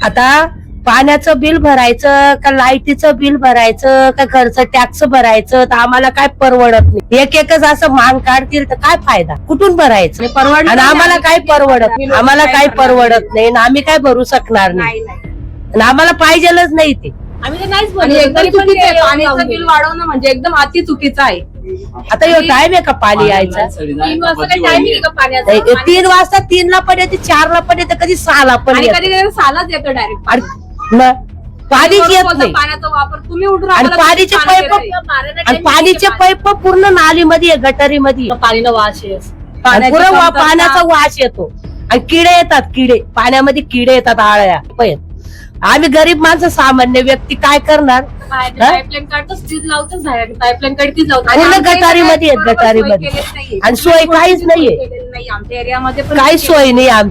आता पाण्याचं बिल भरायचं का लाईटीचं बिल भरायचं का घरचं टॅक्स भरायचं तर आम्हाला काय परवडत नाही. एकच असं मांग काढतील तर काय फायदा, कुठून भरायचं परवडत. आणि आम्हाला काय परवडत, आम्हाला काय परवडत नाही, आम्ही काय भरू शकणार नाही, आणि आम्हाला पाहिजेलच नाही ते. आम्ही तर नाहीच आणि एकदम तरी पण चुकीचं आहे. ते पाण्याचं बिल वाढवणं म्हणजे एकदम अति चुकीचं आहे. आता टाइम आहे का पाणी यायचा? 3 वाजता काही टायमिंग आहे का पाण्याचा? 3 वाजता 3 ला पण येते, 4 ला पण येते, कधी 6 ला पण आणि येते. कधी कधी सालाच येतं डायरेक्ट. आणि पाणीच येत नाही. पाण्याचा वापर तुम्ही उठून आणि आम्हाला पाणीचे पाणी पाईप, देताय. आणि पाणीचे पाईप पूर्ण नालीमध्ये गटारीमध्ये पाणीला वास आहे. पाण्याची पुरं कमतरता. पाण्याचा वास येतो. आणि किडे येतात, किडे पाण्यामध्ये किडे येतात, आळ्या पण. आम्ही गरीब माणसं, सामान्य व्यक्ती काय करणार? पाईपलाईन काढतोच, तीच लावतोच आहे. पाईपलाईन काढ तीच लावतो. पूर्ण आमच्या गटारीमध्ये आहेत, बरोबर सोय गटारीमध्ये. केलेली नाहीये. आणि सोय काहीच नाहीये, केलेली नाही आमच्या एरियामध्ये पण काहीच सोय नाही आमच्या